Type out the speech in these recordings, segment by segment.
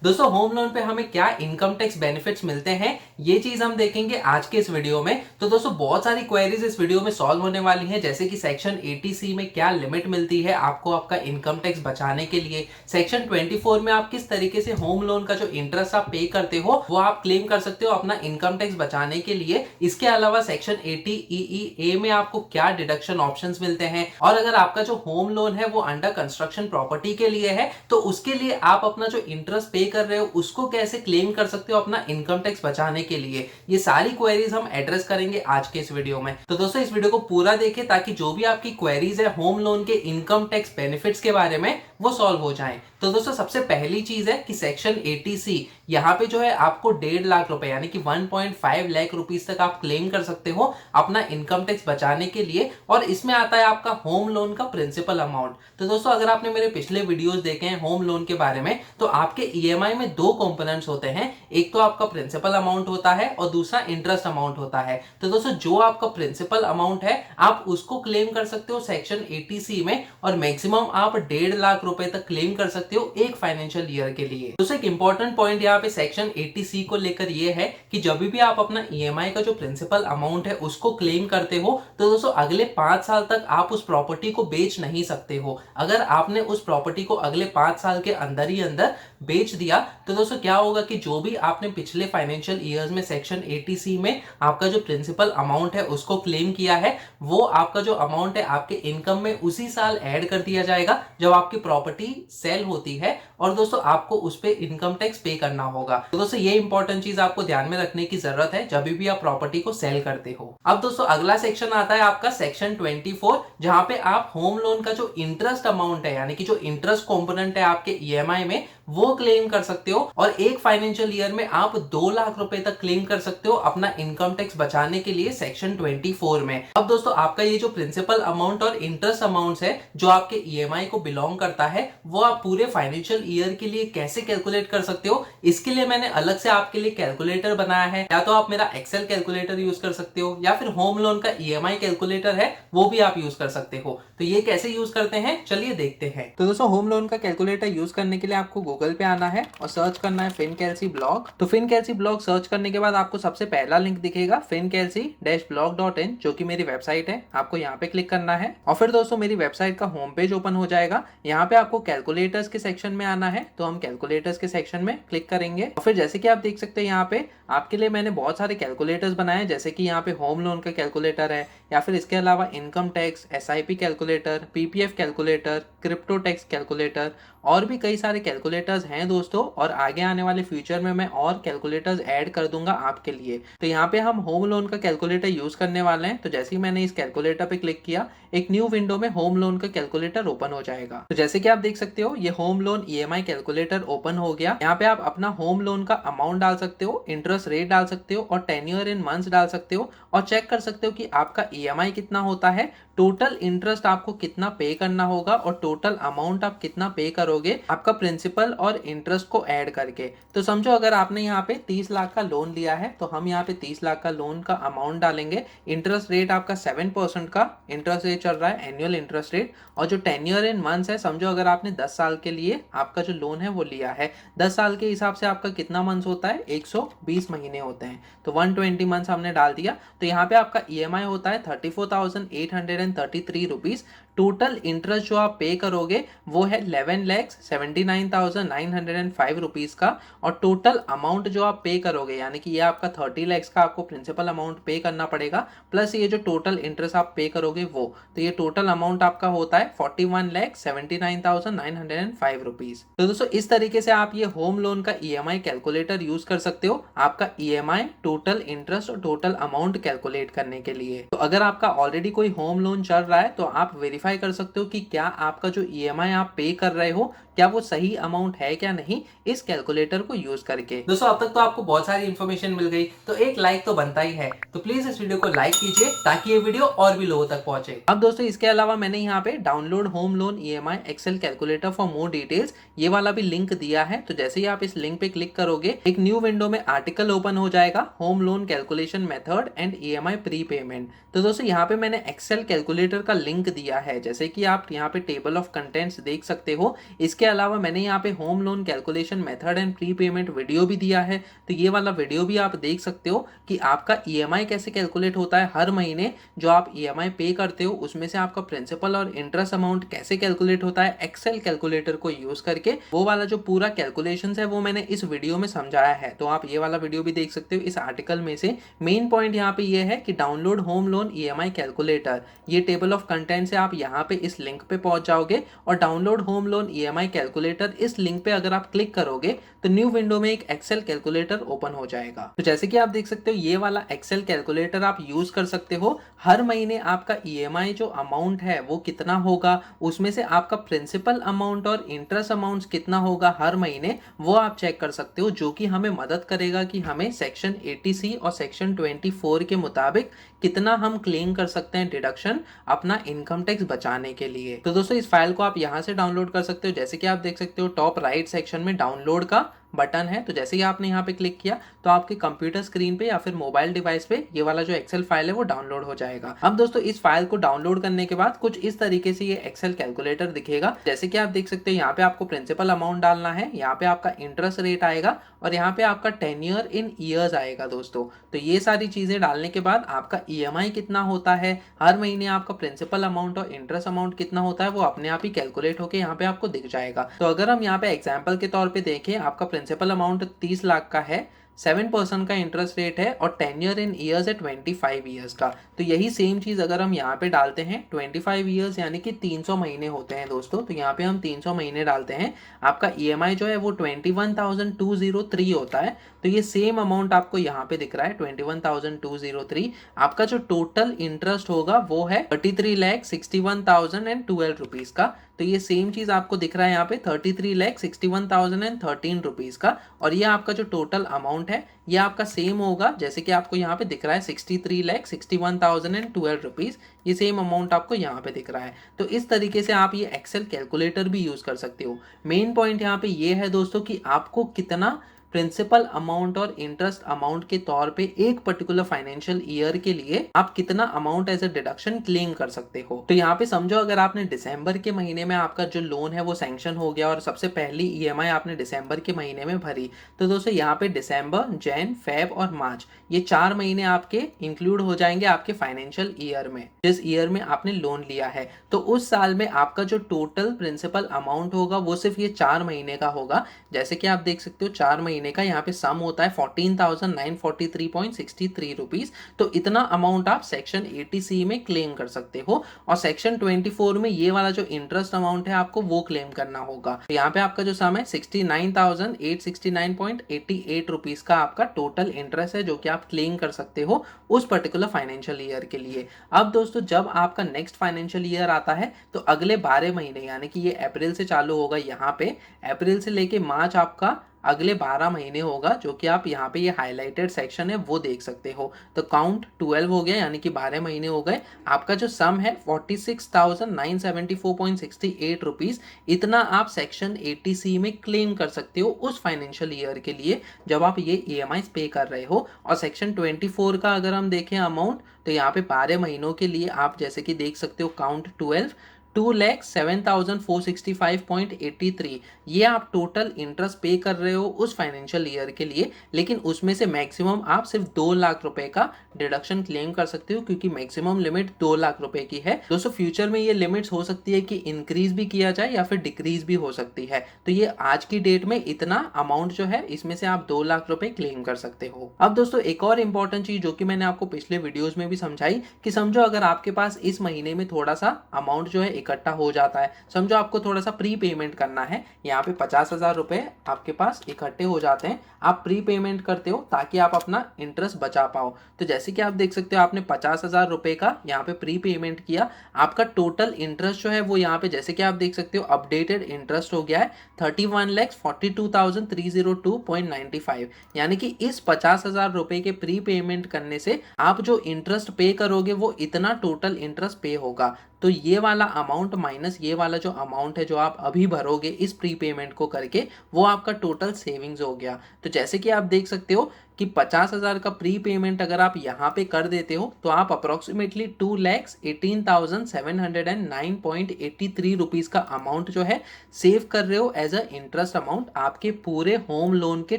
दोस्तों home loan पे हमें क्या इनकम टैक्स बेनिफिट्स मिलते हैं, ये चीज हम देखेंगे आज के इस वीडियो में। तो दोस्तों बहुत सारी क्वेरीज इस वीडियो में सॉल्व होने वाली हैं, जैसे कि सेक्शन 80C में क्या लिमिट मिलती है आपको आपका इनकम टैक्स बचाने के लिए। सेक्शन 24 में आप किस तरीके से होम लोन का जो इंटरेस्ट आप पे करते हो वो आप क्लेम कर सकते हो अपना इनकम टैक्स बचाने के लिए। इसके अलावा सेक्शन 80EE में आपको क्या डिडक्शन ऑप्शंस मिलते हैं, और अगर आपका जो होम लोन है वो अंडर कंस्ट्रक्शन प्रॉपर्टी के लिए है तो उसके लिए आप अपना जो इंटरेस्ट पे कर रहे हो उसको कैसे क्लेम कर सकते हो अपना इनकम टैक्स बचाने के लिए। ये सारी क्वेरीज हम एड्रेस करेंगे आज के इस वीडियो में। तो दोस्तों इस वीडियो को पूरा देखें ताकि जो भी आपकी क्वेरीज है होम लोन के इनकम टैक्स बेनिफिट्स के बारे में वो सॉल्व हो जाएं। तो दोस्तों सबसे पहली चीज है कि सेक्शन 80C यहाँ पे जो है आपको 1.5 लाख रुपए यानी कि 1.5 लाख रुपीस तक आप क्लेम कर सकते हो अपना इनकम टैक्स बचाने के लिए, और इसमें आता है आपका होम लोन का प्रिंसिपल अमाउंट। तो दोस्तों अगर आपने मेरे पिछले वीडियोस देखे हैं होम लोन के बारे में तो आपके ईएमआई में दो कंपोनेंट्स होते हैं, एक तो आपका प्रिंसिपल अमाउंट होता है और दूसरा इंटरेस्ट अमाउंट होता है। तो दोस्तों जो आपका प्रिंसिपल अमाउंट है आप उसको क्लेम कर सकते हो सेक्शन 80C में, और मैक्सिमम आप 1.5 लाख रुपए तक क्लेम कर सकते हो एक फाइनेंशियल ईयर के लिए। दोस्तों एक इंपॉर्टेंट पॉइंट यहाँ पे सेक्शन 80C को लेकर ये है कि जब भी आप अपना ईएमआई का जो प्रिंसिपल अमाउंट है उसको क्लेम करते हो तो दोस्तों अगले 5 साल तक आप उस प्रॉपर्टी को बेच नहीं सकते हो। अगर आपने उस प्रॉपर्टी को अगले 5 साल के अंदर ही अंदर बेच दिया तो दोस्तों क्या होगा कि जो भी आपने पिछले फाइनेंशियल ईयर्स में सेक्शन 80C में आपका जो प्रिंसिपल अमाउंट है उसको क्लेम किया है वो आपका जो अमाउंट है आपके इनकम में उसी साल ऐड कर दिया जाएगा जब आपकी प्रॉपर्टी सेल होती है, और दोस्तों आपको उस पे इनकम टैक्स पे करना होगा। तो दोस्तों ये इंपॉर्टेंट चीज आपको ध्यान में रखने की जरूरत है जब भी आप प्रॉपर्टी को सेल करते हो। अब दोस्तों अगला सेक्शन आता है आपका सेक्शन 24, जहां पे आप होम लोन का जो इंटरेस्ट अमाउंट है यानी कि जो इंटरेस्ट कंपोनेंट है आपके ईएमआई में वो क्लेम कर सकते हो, और एक फाइनेंशियल ईयर में आप 2 लाख रुपए तक क्लेम कर सकते हो अपना इनकम टैक्स बचाने के लिए सेक्शन 24 में। अब दोस्तों आपका ये जो प्रिंसिपल अमाउंट और इंटरेस्ट अमाउंट है जो आपके ईएमआई को बिलोंग करता है वो आप पूरे फाइनेंशियल ईयर के लिए कैसे कैलकुलेट कर सकते हो, इसके लिए मैंने अलग से आपके लिए कैलकुलेटर बनाया है। या तो आप मेरा एक्सेल कैलकुलेटर यूज कर सकते हो या फिर होम लोन का ईएमआई कैलकुलेटर है वो भी आप यूज कर सकते हो। तो ये कैसे यूज करते हैं चलिए देखते हैं। तो दोस्तों होम लोन का कैलकुलेटर यूज करने के लिए आपको गूगल पे आना है और सर्च करना है फिनकैलसी ब्लॉग। तो फिनकैलसी ब्लॉग सर्च करने के बाद आपको सबसे पहला लिंक दिखेगा fincalcy-blog.in, जो कि मेरी वेबसाइट है। आपको यहाँ पे क्लिक करना है और फिर दोस्तों मेरी वेबसाइट का होम पेज ओपन हो जाएगा। यहाँ पे आपको कैलकुलेटर्स के सेक्शन में आना है, तो हम कैलकुलेटर्स के सेक्शन में क्लिक करेंगे और फिर जैसे कि आप देख सकते हैं यहाँ पे आपके लिए मैंने बहुत सारे कैलकुलेटर्स बनाए, जैसे कि यहाँ पे होम लोन का कैलकुलेटर है, या फिर इसके अलावा income tax, SIP calculator, PPF calculator, crypto tax calculator, और भी कई सारे कैलकुलेटर्स हैं दोस्तों। और आगे आने वाले फ्यूचर में मैं और कैलकुलेटर्स ऐड कर दूंगा आपके लिए। तो यहाँ पे हम होम लोन का कैलकुलेटर यूज करने वाले हैं। तो जैसे ही मैंने इस कैलकुलेटर पे क्लिक किया एक न्यू विंडो में होम लोन का कैलकुलेटर ओपन हो जाएगा। तो जैसे कि आप देख सकते हो ये home loan EMI calculator open हो गया। यहाँ पे आप अपना होम लोन का अमाउंट डाल सकते हो, इंटरेस्ट रेट डाल सकते हो और टेन्योर इन मंथ्स डाल सकते हो, और चेक कर सकते हो कि आपका ईएमआई कितना होता है, टोटल इंटरेस्ट आपको कितना पे करना होगा और टोटल अमाउंट आप कितना पे करोगे आपका प्रिंसिपल और इंटरेस्ट को ऐड करके। तो समझो अगर आपने यहाँ पे 30 लाख का लोन लिया है तो हम यहाँ पे 30 लाख का लोन का अमाउंट डालेंगे। इंटरेस्ट रेट आपका 7% का इंटरेस्ट रेट चल रहा है, एनुअल इंटरेस्ट रेट, और जो टेन्योर इन मंथ्स है, समझो अगर आपने 10 साल के लिए आपका जो लोन है वो लिया है, 10 साल के हिसाब से आपका कितना मंथ्स होता है, 120 महीने होते हैं, तो 120 मंथ्स हमने डाल दिया। तो यहाँ पे आपका ईएमआई होता है 34,833 रुपीज। टोटल इंटरेस्ट जो आप पे करोगे वो है 11,79,905 रुपीज का, और टोटल अमाउंट जो आप पे करोगे यानी कि ये आपका 30 लैक्स का आपको प्रिंसिपल अमाउंट पे करना पड़ेगा, प्लस ये जो टोटल इंटरेस्ट आप पे करोगे वो, तो ये टोटल अमाउंट आपका होता है 41,79,905 रुपीज। तो दोस्तों इस तरीके से आप ये होम लोन का ईएमआई कैलकुलेटर यूज कर सकते हो आपका ईएमआई, टोटल इंटरेस्ट और टोटल अमाउंट कैलकुलेट करने के लिए। तो अगर आपका ऑलरेडी कोई होम लोन चल रहा है तो आप वेरीफाई कर सकते हो कि क्या आपका जो ईएमआई आप पे कर रहे हो क्या वो सही अमाउंट है क्या नहीं, इस कैलकुलेटर को यूज करके। दोस्तों अब तक तो आपको बहुत सारी इंफॉर्मेशन मिल गई, तो एक लाइक तो बनता ही है, तो प्लीज इस वीडियो को लाइक कीजिए ताकि ये वीडियो और भी लोगों तक पहुंचे। अब दोस्तों इसके अलावा मैंने यहाँ पे download home loan EMI Excel calculator for more details ये वाला भी लिंक दिया है। तो जैसे ही आप इस लिंक पे क्लिक करोगे एक न्यू विंडो में आर्टिकल ओपन हो जाएगा, home loan calculation method and EMI pre payment. तो दोस्तों यहाँ पे मैंने एक्सेल कैलकुलेटर का लिंक दिया है। है, जैसे कि आप यहाँ पे टेबल ऑफ कंटेंट्स देख सकते हो। इसके अलावा मैंने यहाँ पे home loan calculation method and pre payment video भी दिया है, तो ये वाला वीडियो भी आप देख सकते हो कि आपका ईएमआई कैसे कैलकुलेट होता है हर महीने। जो आप ईएमआई पे करते हो उसमें से आपका प्रिंसिपल और इंटरेस्ट अमाउंट कैसे कैलकुलेट होता है एक्सेल कैलकुलेटर को यूज करके, वो वाला जो पूरा कैलकुलेशन है वो मैंने इस वीडियो में समझाया है। तो आप ये वाला वीडियो भी देख सकते हो इस आर्टिकल में से। मेन पॉइंट यहाँ पे ये है कि download home loan EMI calculator, ये टेबल ऑफ कंटेंट से आप यहाँ पे इस लिंक पे पहुंच जाओगे और download home loan EMI calculator इस लिंक पे अगर आप क्लिक करोगे तो न्यू विंडो में एक एक्सेल कैलकुलेटर ओपन हो जाएगा। तो जैसे कि आप देख सकते हो ये वाला एक्सेल कैलकुलेटर आप यूज कर सकते हो। हर महीने आपका ईएमआई जो अमाउंट है वो कितना होगा, उसमें से आपका प्रिंसिपल अमाउंट और इंटरेस्ट अमाउंट कितना होगा हर महीने, वो आप चेक कर सकते हो, जो कि हमें मदद करेगा कि हमें सेक्शन 80C और सेक्शन 24 के मुताबिक कितना हम क्लेम कर सकते हैं डिडक्शन अपना इनकम टैक्स बचाने के लिए। तो दोस्तों इस फाइल को आप यहां से डाउनलोड कर सकते हो। जैसे कि आप देख सकते हो टॉप राइट सेक्शन में डाउनलोड का बटन है, तो जैसे ही आपने यहाँ पे क्लिक किया तो आपके कंप्यूटर स्क्रीन पे या फिर मोबाइल डिवाइस पे ये वाला जो एक्सेल फाइल है वो डाउनलोड हो जाएगा। अब दोस्तों इस फाइल को डाउनलोड करने के बाद कुछ इस तरीके से ये एक्सेल कैलकुलेटर दिखेगा। जैसे कि आप देख सकते हो यहाँ पे आपको प्रिंसिपल अमाउंट डालना है, यहाँ पे आपका इंटरेस्ट रेट आएगा और यहाँ पे आपका टेन्योर इन ईयर्स आएगा दोस्तों। तो ये सारी चीजें डालने के बाद आपका ईएमआई कितना होता है, हर महीने आपका प्रिंसिपल अमाउंट और इंटरेस्ट अमाउंट कितना होता है, वो अपने आप ही कैलकुलेट होकर यहाँ पे आपको दिख जाएगा। तो अगर हम यहाँ पे एग्जाम्पल के तौर पे देखें, आपका प्रिंसिपल अमाउंट 30 लाख का है, 7% का इंटरेस्ट रेट है और टेन्योर इन ईयर्स है 25 ईयर्स का। तो यही सेम चीज अगर हम यहाँ पे डालते हैं 25 ईयर्स यानी कि 300 महीने होते हैं दोस्तों, तो यहाँ पे हम 300 महीने डालते हैं, आपका ईएमआई जो है वो 21,203 होता है। तो ये सेम अमाउंट आपको यहाँ पे दिख रहा है 21,203। आपका जो टोटल इंटरेस्ट होगा वो है 33,61,012 रुपीज का। तो ये सेम चीज आपको दिख रहा है यहाँ पे 33,61,013 रुपीज का। और ये आपका जो टोटल अमाउंट है ये आपका सेम होगा, जैसे कि आपको यहाँ पे दिख रहा है 63,61,012 रुपीज, ये सेम अमाउंट आपको यहाँ पे दिख रहा है। तो इस तरीके से आप ये एक्सेल कैलकुलेटर भी यूज कर सकते हो। मेन पॉइंट यहाँ पे ये है दोस्तों कि आपको कितना प्रिंसिपल अमाउंट और इंटरेस्ट अमाउंट के तौर पे एक पर्टिकुलर फाइनेंशियल ईयर के लिए आप कितना amount as a deduction claim कर सकते हो। तो यहाँ पे समझो अगर आपने दिसंबर के महीने में आपका जो लोन है वो सैंक्शन हो गया और सबसे पहली ईएमआई आपने दिसंबर के महीने में भरी, तो दोस्तों यहाँ पे दिसंबर, जैन, फेब और मार्च ये 4 महीने आपके इंक्लूड हो जाएंगे आपके फाइनेंशियल ईयर में, जिस ईयर में आपने लोन लिया है। तो उस साल में आपका जो टोटल प्रिंसिपल अमाउंट होगा वो सिर्फ ये 4 महीने का होगा। जैसे कि आप देख सकते हो 4 महीने का यहाँ पे सम होता है 14,943.63 रुपीज। तो इतना अमाउंट आप सेक्शन 80C में क्लेम कर सकते हो और सेक्शन 24 में ये वाला जो इंटरेस्ट अमाउंट है आपको वो क्लेम करना होगा। तो यहाँ पे आपका जो सम है 69,869.88 रुपीज का आपका टोटल इंटरेस्ट है जो कि आप क्लेम कर सकते हो उस पर्टिकुलर फाइनेंशियल ईयर के लिए। अब दोस्तों जब आपका नेक्स्ट फाइनेंशियल ईयर आता है तो अगले 12 महीने यानी कि ये अप्रैल से चालू होगा, यहाँ पे अप्रैल से लेके मार्च आपका अगले 12 महीने होगा, जो कि आप यहाँ पे ये हाईलाइटेड सेक्शन है वो देख सकते हो। तो काउंट 12 हो गया यानी कि 12 महीने हो गए। आपका जो सम है 46,974.68 रुपीज, इतना आप सेक्शन 80C में क्लेम कर सकते हो उस फाइनेंशियल ईयर के लिए जब आप ये ईएमआई पे कर रहे हो। और सेक्शन 24 का अगर हम देखें अमाउंट, तो यहाँ पे 12 महीनों के लिए आप जैसे कि देख सकते हो काउंट 12 2,07,465.83, ये आप टोटल इंटरेस्ट पे कर रहे हो उस फाइनेंशियल ईयर के लिए। लेकिन उसमें से मैक्सिमम आप सिर्फ 2 लाख रुपए का डिडक्शन क्लेम कर सकते हो, क्योंकि मैक्सिमम लिमिट 2 लाख रुपए की है। दोस्तों फ्यूचर में ये लिमिट्स हो सकती है कि इंक्रीज भी किया जाए या फिर डिक्रीज भी हो सकती है। तो ये आज की डेट में इतना अमाउंट जो है इसमें से आप 2 लाख रुपए क्लेम कर सकते हो। अब दोस्तों एक और इंपॉर्टेंट चीज जो कि मैंने आपको पिछले वीडियोज में भी समझाई कि समझो अगर आपके पास इस महीने में थोड़ा सा अमाउंट जो है इकट्ठा हो जाता है, समझो आपको थोड़ा सा प्री पेमेंट करना है, यहाँ पे 50,000 रुपए आपके पास इकट्ठे हो जाते हैं, आप प्री पेमेंट करते हो ताकि आप अपना इंटरेस्ट बचा पाओ। तो जैसे कि आप देख सकते हो आपने 50,000 रुपए का यहाँ पे प्री पेमेंट किया, आपका टोटल इंटरेस्ट जो है वो यहाँ पे जैसे कि आप देख सकते हो अपडेटेड इंटरेस्ट हो गया है 31,42,302.95, यानी कि इस 50,000 रुपए के प्री पेमेंट करने से आप जो इंटरेस्ट पे करोगे वो इतना टोटल इंटरेस्ट पे होगा। तो ये वाला अमाउंट माइनस ये वाला जो अमाउंट है जो आप अभी भरोगे इस प्री पेमेंट को करके, वो आपका टोटल सेविंग्स हो गया। तो जैसे कि आप देख सकते हो कि 50,000 का प्री पेमेंट अगर आप यहाँ पे कर देते हो तो आप अप्रोक्सीमेटली 2,18,709.83 रुपीज का अमाउंट जो है सेव कर रहे हो एज अ इंटरेस्ट अमाउंट आपके पूरे होम लोन के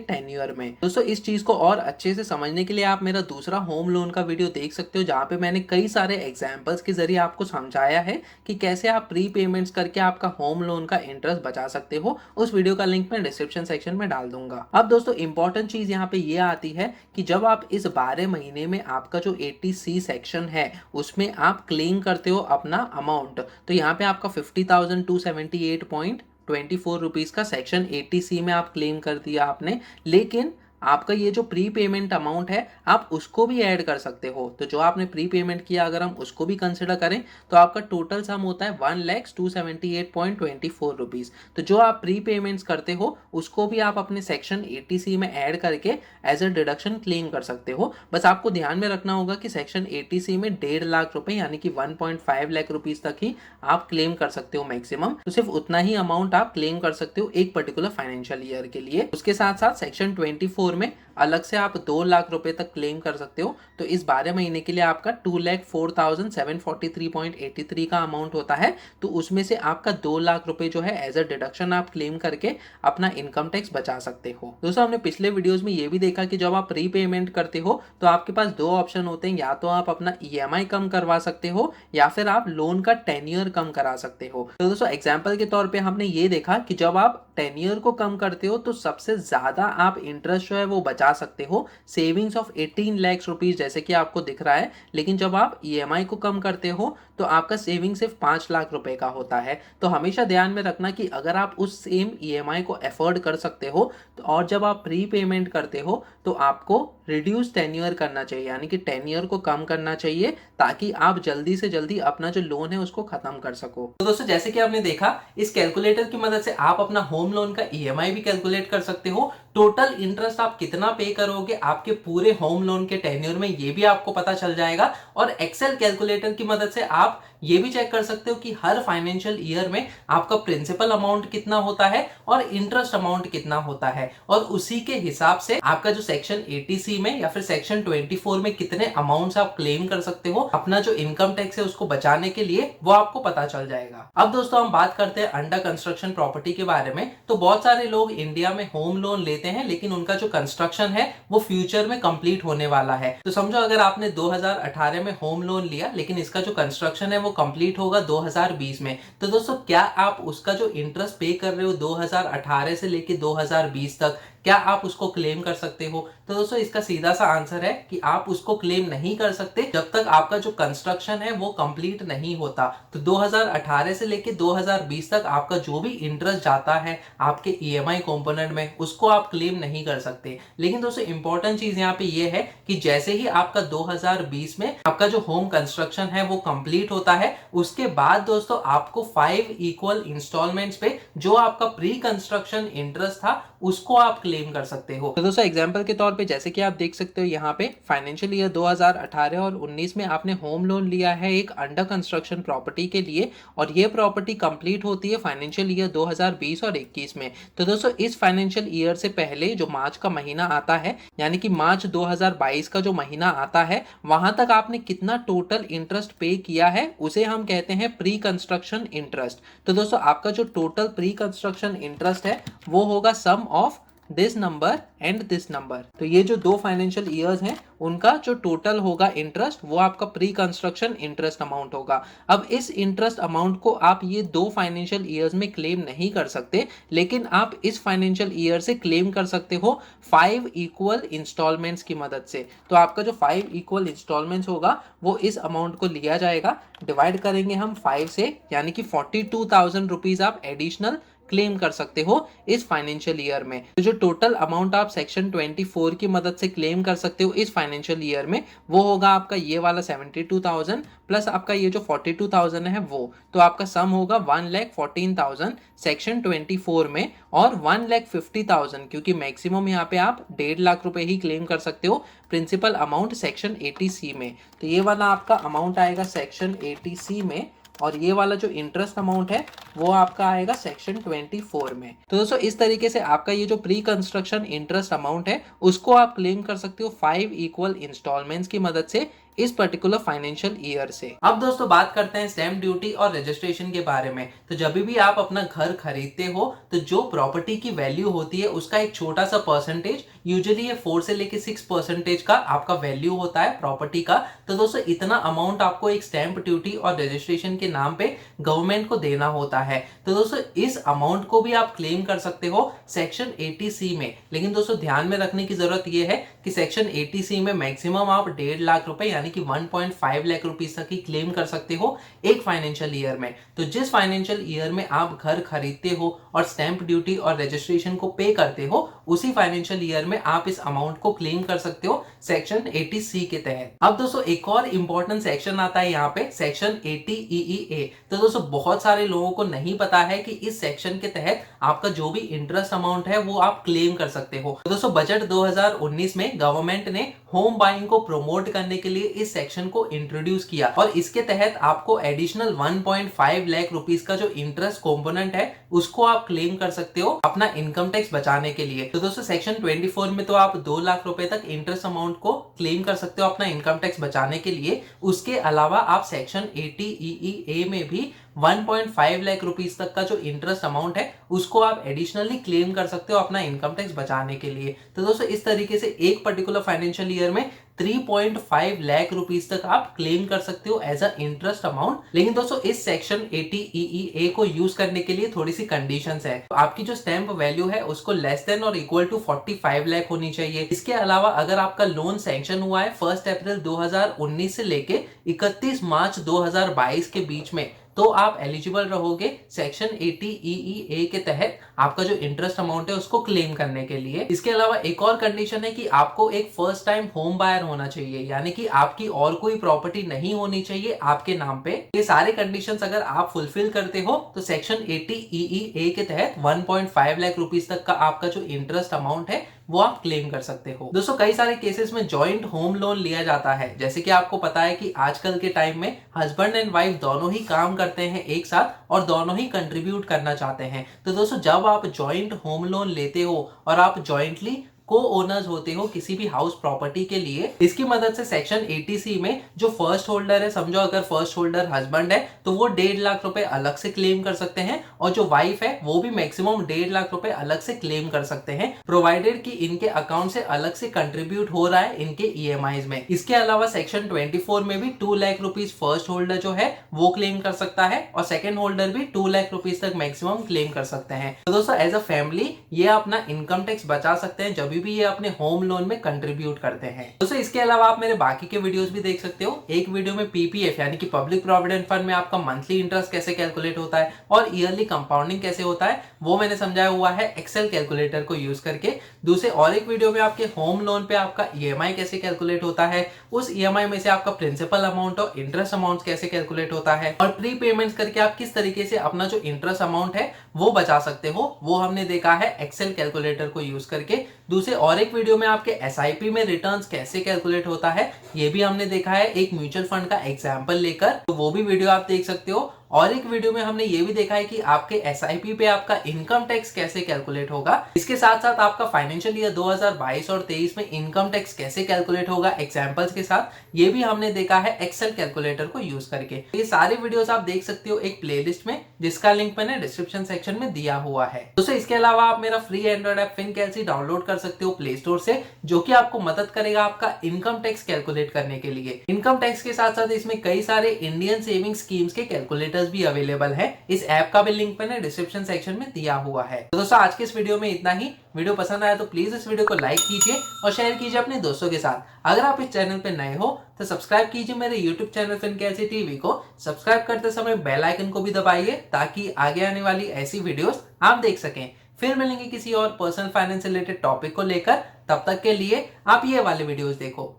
टेन्योर में। दोस्तों इस चीज को और अच्छे से समझने के लिए आप मेरा दूसरा होम लोन का वीडियो देख सकते हो, जहां पे मैंने कई सारे एग्जांपल्स के जरिए आपको समझाया है कि कैसे आप प्री पेमेंट्स करके आपका होम लोन का इंटरेस्ट बचा सकते हो। उस वीडियो का लिंक मैं डिस्क्रिप्शन सेक्शन में डाल दूंगा। अब दोस्तों इंपॉर्टेंट चीज यहाँ पे ये आती है कि जब आप इस 12 महीने में आपका जो 80C सेक्शन है उसमें आप क्लेम करते हो अपना अमाउंट, तो यहाँ पे आपका 50,278.24 रुपीज का सेक्शन 80C में आप क्लेम कर दिया आपने, लेकिन आपका ये जो प्री पेमेंट अमाउंट है आप उसको भी ऐड कर सकते हो। तो जो आपने प्री पेमेंट किया अगर हम उसको भी कंसिडर करें तो आपका टोटल सम होता है 1,278.24 रुपीज। तो जो आप प्री पेमेंट्स करते हो उसको भी आप अपने सेक्शन 80C में ऐड करके एज अ डिडक्शन क्लेम कर सकते हो। बस आपको ध्यान में रखना होगा कि सेक्शन 80C में 1.5 लाख रुपए यानी कि 1.5 लाख रुपीज तक ही आप क्लेम कर सकते हो मैक्सिमम। तो सिर्फ उतना ही अमाउंट आप क्लेम कर सकते हो एक पर्टिकुलर फाइनेंशियल ईयर के लिए। उसके साथ साथ सेक्शन 24 में अलग से आप 2 लाख रुपए तक क्लेम कर सकते हो। तो इस 12 महीने के लिए आपका 2,04,743.83 का अमाउंट होता है। तो उसमें से आपका 2 लाख रुपए जो है एज अ डिडक्शन आप क्लेम करके अपना इनकम टैक्स बचा सकते हो। दोस्तों हमने पिछले वीडियोस में ये भी देखा कि जब आप रीपेमेंट करते हो तो आपके पास दो ऑप्शन होते हैं, या तो आप अपना EMI कम करवा सकते हो या फिर आप लोन का टेन्योर कम करा सकते हो। तो दोस्तों एग्जाम्पल के तौर पर हमने ये देखा कि जब आप टेन्योर को कम करते हो तो सबसे ज्यादा आप इंटरेस्ट जो है वो बचा सकते हो, सेविंग्स ऑफ 18 लाख रुपीज जैसे कि आपको दिख रहा है। लेकिन जब आप EMI को कम करते हो तो आपका सेविंग सिर्फ 5 लाख रुपए का होता है। तो हमेशा ध्यान में रखना कि अगर आप उस सेम EMI को अफोर्ड कर सकते हो तो और जब आप प्री पेमेंट करते हो तो आपको रिड्यूस टेन्योर करना चाहिए, यानी कि टेन्योर को कम करना चाहिए ताकि आप जल्दी से जल्दी अपना जो लोन है उसको खत्म कर सको। तो दोस्तों जैसे कि आपने देखा इस कैलकुलेटर की मदद से आप अपना होम लोन का EMI भी कैलकुलेट कर सकते हो, टोटल इंटरेस्ट आप कितना पे करोगे आपके पूरे होम लोन के टेन्योर में ये भी आपको पता चल जाएगा। और एक्सेल कैलकुलेटर की मदद से आप ये भी चेक कर सकते हो कि हर फाइनेंशियल ईयर में आपका प्रिंसिपल अमाउंट कितना होता है और इंटरेस्ट अमाउंट कितना होता है, और उसी के हिसाब से आपका जो सेक्शन 80C में या फिर सेक्शन 24 में कितने अमाउंट्स आप क्लेम कर सकते हो अपना जो इनकम टैक्स है उसको बचाने के लिए, वो आपको पता चल जाएगा। अब दोस्तों हम बात करते हैं अंडर कंस्ट्रक्शन प्रॉपर्टी के बारे में। तो बहुत सारे लोग इंडिया में होम लोन लेते हैं लेकिन उनका जो कंस्ट्रक्शन है वो फ्यूचर में कंप्लीट होने वाला है। तो समझो अगर आपने 2018 में होम लोन लिया लेकिन इसका जो कंस्ट्रक्शन है वो कंप्लीट होगा 2020 में, तो दोस्तों क्या आप उसका जो इंटरेस्ट पे कर रहे हो 2018 से लेके 2020 तक, क्या आप उसको क्लेम कर सकते हो? तो दोस्तों इसका सीधा सा आंसर है कि आप उसको क्लेम नहीं कर सकते जब तक आपका जो कंस्ट्रक्शन है वो कंप्लीट नहीं होता। तो 2018 से लेके 2020 तक आपका जो भी इंटरेस्ट जाता है आपके EMI कंपोनेंट में उसको आप क्लेम नहीं कर सकते। लेकिन दोस्तों इंपॉर्टेंट चीज यहाँ पे ये है कि जैसे ही आपका 2020 में आपका जो होम कंस्ट्रक्शन है वो कंप्लीट होता है, उसके बाद दोस्तों आपको 5 इक्वल इंस्टॉलमेंट्स पे जो आपका प्री कंस्ट्रक्शन इंटरेस्ट था उसको आप क्लेम कर सकते हो। तो दोस्तों एग्जांपल के तौर पे जैसे कि आप देख सकते हो यहाँ पे फाइनेंशियल ईयर 2018 और 19 में आपने होम लोन लिया है एक अंडर कंस्ट्रक्शन प्रॉपर्टी के लिए, और ये प्रॉपर्टी कंप्लीट होती है फाइनेंशियल ईयर 2020 और 21 में। तो दोस्तों इस फाइनेंशियल ईयर से पहले जो मार्च का महीना आता है, यानी कि मार्च 2022 का जो महीना आता है, वहां तक आपने कितना टोटल इंटरेस्ट पे किया है उसे हम कहते हैं प्री कंस्ट्रक्शन इंटरेस्ट। तो दोस्तों आपका जो टोटल प्री कंस्ट्रक्शन इंटरेस्ट है वो होगा sum of this number and this number. तो ये जो दो फाइनेंशियल ईयर्स हैं उनका जो टोटल होगा इंटरेस्ट वो आपका प्री कंस्ट्रक्शन इंटरेस्ट अमाउंट होगा। अब इस इंटरेस्ट अमाउंट को आप ये दो फाइनेंशियल ईयर्स में क्लेम नहीं कर सकते, लेकिन आप इस फाइनेंशियल ईयर से क्लेम कर सकते हो 5 इक्वल इंस्टॉलमेंट्स की मदद से। तो आपका जो 5 इक्वल इंस्टॉलमेंट्स होगा वो इस अमाउंट को लिया जाएगा, डिवाइड करेंगे हम 5 से, यानी कि 42,000 रुपीज आप एडिशनल क्लेम कर सकते हो इस फाइनेंशियल ईयर में। तो जो टोटल अमाउंट आप सेक्शन 24 की मदद से क्लेम कर सकते हो इस फाइनेंशियल ईयर में वो होगा आपका ये वाला 72,000 प्लस आपका ये जो 42,000 है वो, तो आपका सम होगा 1,14,000 सेक्शन 24 में और 1,50,000 क्योंकि मैक्सिमम यहाँ पे आप 1.5 लाख रुपए ही क्लेम कर सकते हो प्रिंसिपल अमाउंट सेक्शन 80C में। तो ये वाला आपका अमाउंट आएगा सेक्शन 80C में और ये वाला जो इंटरेस्ट अमाउंट है वो आपका आएगा सेक्शन 24 में। तो दोस्तों इस तरीके से आपका ये जो प्री कंस्ट्रक्शन इंटरेस्ट अमाउंट है उसको आप क्लेम कर सकते हो 5 इक्वल इंस्टॉलमेंट्स की मदद से इस पर्टिकुलर फाइनेंशियल ईयर से। अब दोस्तों बात करते हैं स्टैंप ड्यूटी और रजिस्ट्रेशन के बारे में। तो जब भी आप अपना घर खरीदते हो तो जो प्रॉपर्टी की वैल्यू होती है उसका एक छोटा सा परसेंटेज, यूजुअली ये 4 से लेके 6% का आपका वैल्यू होता है प्रॉपर्टी का। तो दोस्तों इतना अमाउंट आपको एक स्टैंप ड्यूटी और रजिस्ट्रेशन के नाम पे गवर्नमेंट को देना होता है। तो दोस्तों इस अमाउंट को भी आप क्लेम कर सकते हो सेक्शन 80C में। लेकिन दोस्तों ध्यान में रखने की जरूरत यह है कि सेक्शन 80C में मैक्सिमम आप 1.5 लाख रुपए यानी कि 1.5 लाख रुपीस तक ही क्लेम कर सकते हो एक फाइनेंशियल ईयर में। तो जिस फाइनेंशियल ईयर में आप घर खरीदते हो और स्टैंप ड्यूटी और रजिस्ट्रेशन को पे करते हो उसी फाइनेंशियल ईयर में आप इस अमाउंट को क्लेम कर सकते हो सेक्शन 80C के तहत। अब दोस्तों एक और इंपॉर्टेंट सेक्शन आता है यहाँ पे, सेक्शन 80EEA। तो दोस्तों बहुत सारे लोगों को नहीं पता है कि इस सेक्शन के तहत आपका जो भी इंटरेस्ट अमाउंट है वो आप क्लेम कर सकते हो। तो दोस्तों बजट 2019 में गवर्नमेंट ने होम बाइंग को प्रमोट करने के लिए इस सेक्शन को इंट्रोड्यूस किया और इसके तहत आपको एडिशनल 1.5 लाख रुपीस का जो इंटरेस्ट कंपोनेंट है उसको आप क्लेम कर सकते हो अपना इनकम टैक्स बचाने के लिए। तो दोस्तों सेक्शन 24 में तो आप 2 लाख रुपए तक इंटरेस्ट अमाउंट को क्लेम कर सकते हो अपना इनकम टैक्स बचाने के लिए। उसके अलावा आप सेक्शन 80EEA में भी 1.5 लाख रुपीस तक का जो इंटरेस्ट अमाउंट है उसको आप एडिशनली क्लेम कर सकते हो अपना इनकम टैक्स बचाने के लिए। तो दोस्तों इस तरीके से एक पर्टिकुलर फाइनेंशियल ईयर में 3.5 लाख रुपीस तक आप क्लेम कर सकते हो एज अ इंटरेस्ट अमाउंट। लेकिन दोस्तों इस सेक्शन 80EEA को यूज करने के लिए थोड़ी सी कंडीशंस है। तो आपकी जो स्टैंप वैल्यू है उसको लेस देन और इक्वल टू 45 लाख होनी चाहिए। इसके अलावा अगर आपका लोन सैंक्शन हुआ है 1 अप्रैल 2019 से लेके 31 मार्च 2022 के बीच में तो आप एलिजिबल रहोगे सेक्शन 80EEA के तहत आपका जो इंटरेस्ट अमाउंट है उसको क्लेम करने के लिए। इसके अलावा एक और कंडीशन है कि आपको एक फर्स्ट टाइम होम बायर होना चाहिए, यानी कि आपकी और कोई प्रॉपर्टी नहीं होनी चाहिए आपके नाम पे। ये सारे कंडीशंस अगर आप फुलफिल करते हो तो सेक्शन 80EEA के तहत 1.5 लाख रुपीस तक का आपका जो इंटरेस्ट अमाउंट है वो आप क्लेम कर सकते हो। दोस्तों कई सारे केसेस में जॉइंट होम लोन लिया जाता है। जैसे कि आपको पता है कि आजकल के टाइम में हस्बैंड एंड वाइफ दोनों ही काम करते हैं एक साथ और दोनों ही कंट्रीब्यूट करना चाहते हैं। तो दोस्तों जब आप जॉइंट होम लोन लेते हो और आप जॉइंटली को ओनर्स होते हो किसी भी हाउस प्रॉपर्टी के लिए, इसकी मदद से सेक्शन 80C में जो फर्स्ट होल्डर है, समझो अगर फर्स्ट होल्डर हस्बैंड है तो वो 1.5 लाख रुपए अलग से क्लेम कर सकते हैं और जो वाइफ है वो भी मैक्सिमम 1.5 लाख रुपए अलग से क्लेम कर सकते हैं, प्रोवाइडेड कि इनके अकाउंट से अलग से कंट्रीब्यूट हो रहा है इनके EMIs में। इसके अलावा सेक्शन 24 में भी 2 लाख रुपीज फर्स्ट होल्डर जो है वो क्लेम कर सकता है और सेकेंड होल्डर भी 2 लाख रुपीज तक मैक्सिमम क्लेम कर सकते हैं। तो दोस्तों एज अ फैमिली ये अपना इनकम टैक्स बचा सकते हैं जब भी ये अपने होम लोन में कंट्रीब्यूट करते हैं। दोस्तों इसके अलावा आप मेरे बाकी के वीडियोस भी देख सकते हो। एक वीडियो में PPF यानी कि पब्लिक प्रोविडेंट फंड में आपका मंथली इंटरेस्ट कैसे कैलकुलेट होता है और ईयरली कंपाउंडिंग कैसे होता है वो मैंने समझाया हुआ है एक्सेल कैलकुलेटर को यूज करके। दूसरे और एक वीडियो में आपके होम लोन पे आपका EMI कैसे कैलकुलेट होता है, उस EMI में से आपका प्रिंसिपल अमाउंट और इंटरेस्ट अमाउंट कैसे कैलकुलेट होता है और प्री पेमेंट्स करके आप किस तरीके से अपना जो इंटरेस्ट अमाउंट है वो बचा सकते हो, वो हमने देखा है एक्सेल कैलकुलेटर को यूज करके। दूसरे और एक वीडियो में आपके SIP में रिटर्न्स कैसे कैलकुलेट होता है ये भी हमने देखा है एक म्यूचुअल फंड का एग्जांपल लेकर, तो वो भी वीडियो आप देख सकते हो। और एक वीडियो में हमने ये भी देखा है कि आपके SIP पे आपका इनकम टैक्स कैसे कैलकुलेट होगा। इसके साथ साथ आपका फाइनेंशियल ईयर 2022 और 23 में इनकम टैक्स कैसे कैलकुलेट होगा एग्जांपल्स के साथ, ये भी हमने देखा है एक्सेल कैलकुलेटर को यूज करके। ये सारे वीडियोस आप देख सकते हो एक प्लेलिस्ट में जिसका लिंक मैंने डिस्क्रिप्शन सेक्शन में दिया हुआ है। दोस्तों इसके अलावा आप मेरा free Android app FinCalc download कर सकते हो प्ले स्टोर से, जो कि आपको मदद करेगा आपका इनकम टैक्स कैलकुलेट करने के लिए। इनकम टैक्स के साथ साथ इसमें कई सारे इंडियन सेविंग स्कीम्स के कैलकुलेटर्स भी अवेलेबल है। इस ऐप का भी लिंक मैंने डिस्क्रिप्शन सेक्शन में दिया हुआ है। तो दोस्तों आज के इस वीडियो में इतना ही। वीडियो पसंद आया तो प्लीज इस वीडियो को लाइक कीजिए और शेयर कीजिए अपने दोस्तों के साथ। अगर आप इस चैनल पे नए हो तो सब्सक्राइब कीजिए मेरे यूट्यूब चैनल FinCalc TV को। सब्सक्राइब करते समय बेल आइकन को भी दबाइए ताकि आगे आने वाली ऐसी वीडियोस आप देख सकें। फिर मिलेंगे किसी और पर्सनल फाइनेंस रिलेटेड टॉपिक को लेकर, तब तक के लिए आप ये वाले वीडियोस देखो।